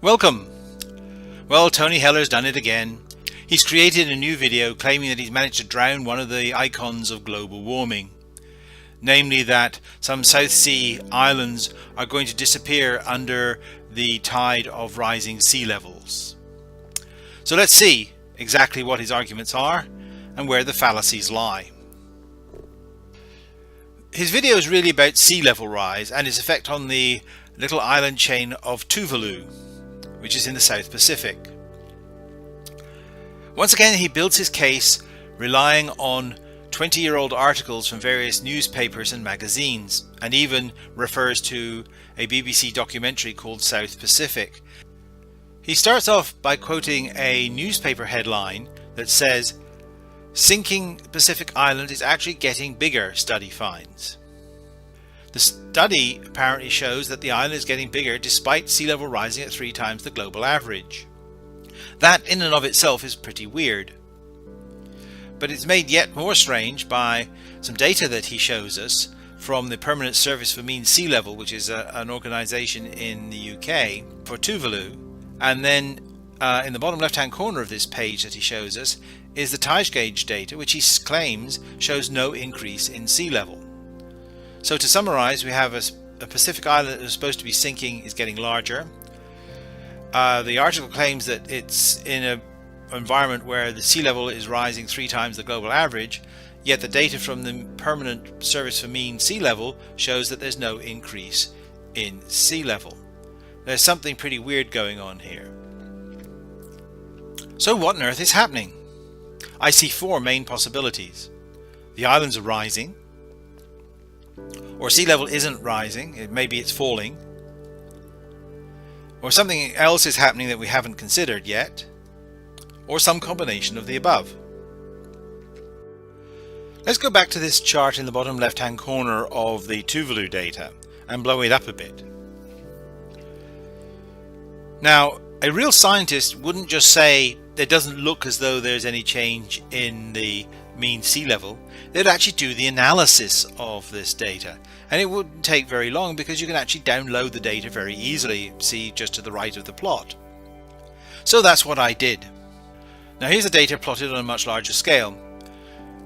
Welcome! Well, Tony Heller's done it again. He's created a new video claiming that he's managed to drown one of the icons of global warming. Namely that some South Sea islands are going to disappear under the tide of rising sea levels. So let's see exactly what his arguments are and where the fallacies lie. His video is really about sea level rise and its effect on the little island chain of Tuvalu, which is in the South Pacific. Once again, he builds his case relying on 20-year-old articles from various newspapers and magazines, and even refers to a BBC documentary called South Pacific. He starts off by quoting a newspaper headline that says, "Sinking Pacific Island is actually getting bigger, study finds." The study apparently shows that the island is getting bigger despite sea level rising at 3 times the global average. That in and of itself is pretty weird. But it's made yet more strange by some data that he shows us from the Permanent Service for Mean Sea Level, which is an organisation in the UK for Tuvalu. And then in the bottom left hand corner of this page that he shows us is the tide gauge data, which he claims shows no increase in sea level. So to summarize, we have a Pacific island that is supposed to be sinking is getting larger. The article claims that it's in an environment where the sea level is rising 3 times the global average, yet the data from the Permanent Service for Mean Sea Level shows that there's no increase in sea level. There's something pretty weird going on here. So what on earth is happening? I see 4 main possibilities. The islands are rising, or sea level isn't rising, maybe it's falling, or something else is happening that we haven't considered yet, or some combination of the above. Let's go back to this chart in the bottom left hand corner of the Tuvalu data and blow it up a bit. Now, a real scientist wouldn't just say it doesn't look as though there's any change in the mean sea level. They'd actually do the analysis of this data, and it wouldn't take very long because you can actually download the data very easily, see just to the right of the plot. So that's what I did. Now here's the data plotted on a much larger scale.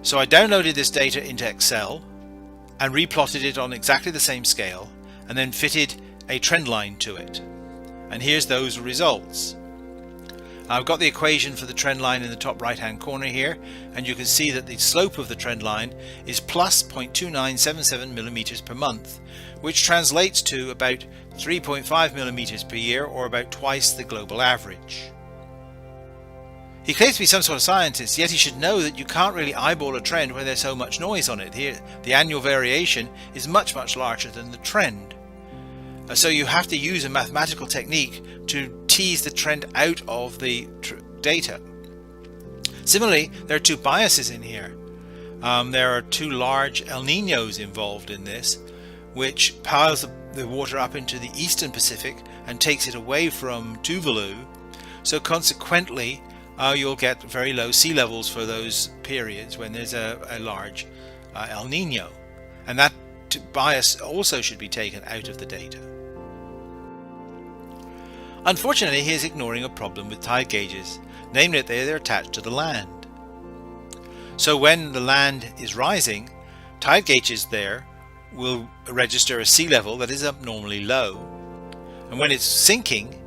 So I downloaded this data into Excel and replotted it on exactly the same scale, and then fitted a trend line to it. And here's those results. I've got the equation for the trend line in the top right hand corner here, and you can see that the slope of the trend line is plus 0.2977 millimeters per month, which translates to about 3.5 millimeters per year, or about twice the global average. He claims to be some sort of scientist, yet he should know that you can't really eyeball a trend when there's so much noise on it. Here, the annual variation is much larger than the trend. So you have to use a mathematical technique to tease the trend out of the data. Similarly, there are 2 biases in here. There are 2 large El Niños involved in this, which piles the water up into the eastern Pacific and takes it away from Tuvalu. So consequently, you'll get very low sea levels for those periods when there's a large El Niño. And that bias also should be taken out of the data. Unfortunately, he is ignoring a problem with tide gauges, namely that they're attached to the land. So when the land is rising, tide gauges there will register a sea level that is abnormally low. And when it's sinking,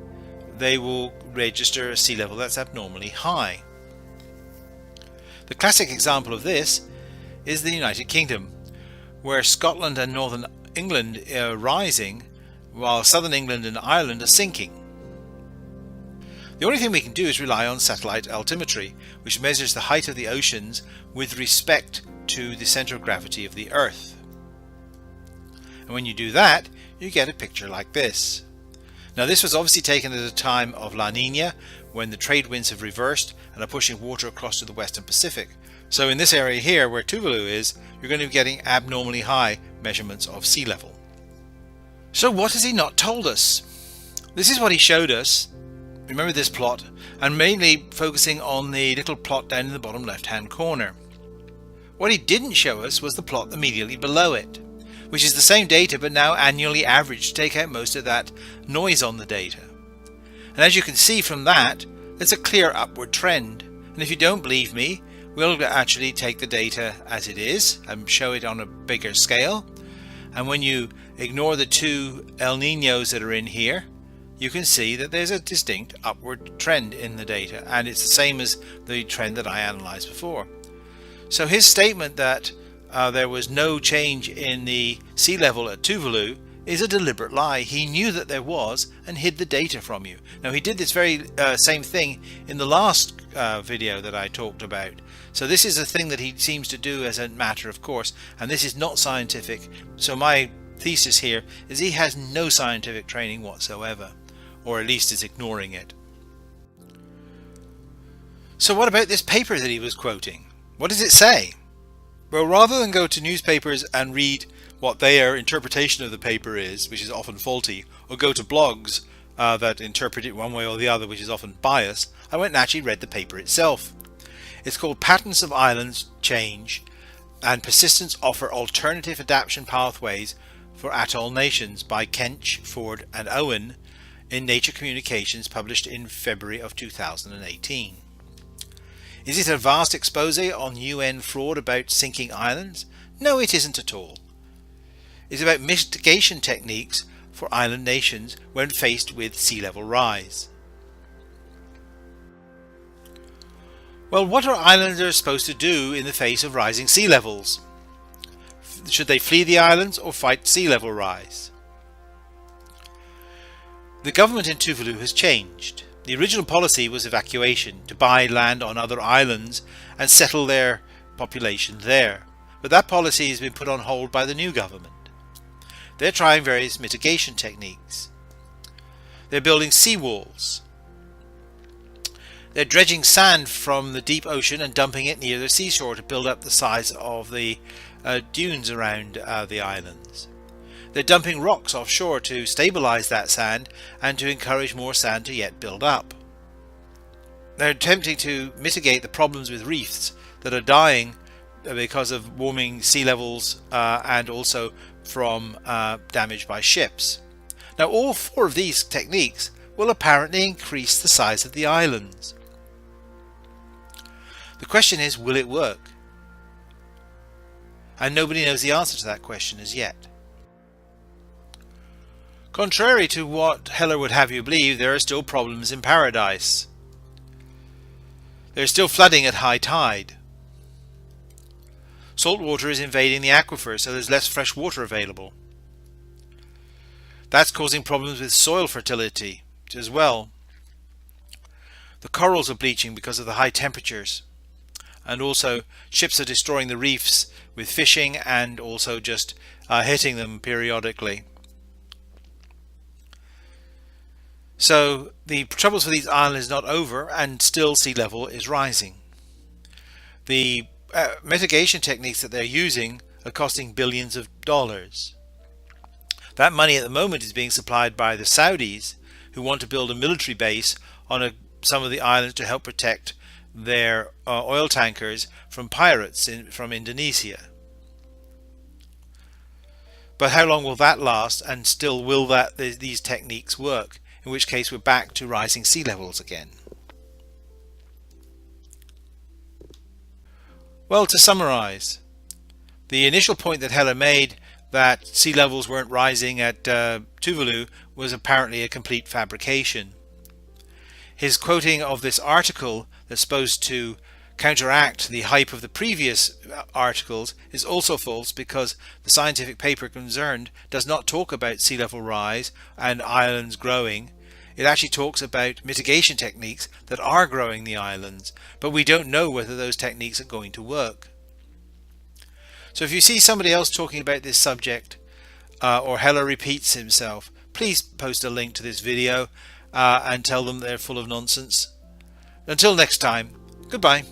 they will register a sea level that's abnormally high. The classic example of this is the United Kingdom, where Scotland and Northern England are rising, while Southern England and Ireland are sinking. The only thing we can do is rely on satellite altimetry, which measures the height of the oceans with respect to the center of gravity of the Earth. And when you do that, you get a picture like this. Now this was obviously taken at a time of La Nina, when the trade winds have reversed and are pushing water across to the Western Pacific. So in this area here, where Tuvalu is, you're going to be getting abnormally high measurements of sea level. So what has he not told us? This is what he showed us. Remember this plot, and mainly focusing on the little plot down in the bottom left hand corner. What he didn't show us was the plot immediately below it, which is the same data but now annually averaged to take out most of that noise on the data. And as you can see from that, there's a clear upward trend. And if you don't believe me, we'll actually take the data as it is and show it on a bigger scale. And when you ignore the two El Niños that are in here, you can see that there's a distinct upward trend in the data, and it's the same as the trend that I analyzed before. So his statement that there was no change in the sea level at Tuvalu is a deliberate lie. He knew that there was and hid the data from you. Now, he did this very same thing in the last video that I talked about. So this is a thing that he seems to do as a matter of course, and this is not scientific. So my thesis here is he has no scientific training whatsoever, or at least is ignoring it. So what about this paper that he was quoting? What does it say? Well, rather than go to newspapers and read what their interpretation of the paper is, which is often faulty, or go to blogs that interpret it one way or the other, which is often biased, I went and actually read the paper itself. It's called Patterns of Islands Change and Persistence Offer Alternative Adaptation Pathways for Atoll Nations by Kench, Ford and Owen in Nature Communications, published in February of 2018. Is it a vast expose on UN fraud about sinking islands? No, it isn't at all. It's about mitigation techniques for island nations when faced with sea level rise. Well, what are islanders supposed to do in the face of rising sea levels? Should they flee the islands or fight sea level rise? The government in Tuvalu has changed. The original policy was evacuation, to buy land on other islands and settle their population there. But that policy has been put on hold by the new government. They're trying various mitigation techniques. They're building seawalls. They're dredging sand from the deep ocean and dumping it near the seashore to build up the size of the dunes around the islands. They're dumping rocks offshore to stabilize that sand and to encourage more sand to yet build up. They're attempting to mitigate the problems with reefs that are dying because of warming sea levels and also from damage by ships. Now, all four of these techniques will apparently increase the size of the islands. The question is, will it work? And nobody knows the answer to that question as yet. Contrary to what Heller would have you believe, there are still problems in paradise. There is still flooding at high tide. Salt water is invading the aquifer, so there's less fresh water available. That's causing problems with soil fertility as well. The corals are bleaching because of the high temperatures. And also ships are destroying the reefs with fishing and also just hitting them periodically. So the troubles for these islands is not over, and still sea level is rising. The mitigation techniques that they're using are costing billions of dollars. That money at the moment is being supplied by the Saudis, who want to build a military base on some of the islands to help protect their oil tankers from pirates from Indonesia. But how long will that last, and still will these techniques work? In which case we're back to rising sea levels again. Well, to summarize, the initial point that Heller made, that sea levels weren't rising at Tuvalu, was apparently a complete fabrication. His quoting of this article that's supposed to counteract the hype of the previous articles is also false, because the scientific paper concerned does not talk about sea level rise and islands growing. It actually talks about mitigation techniques that are growing the islands, but we don't know whether those techniques are going to work. So if you see somebody else talking about this subject, or Heller repeats himself, please post a link to this video and tell them they're full of nonsense. Until next time, goodbye.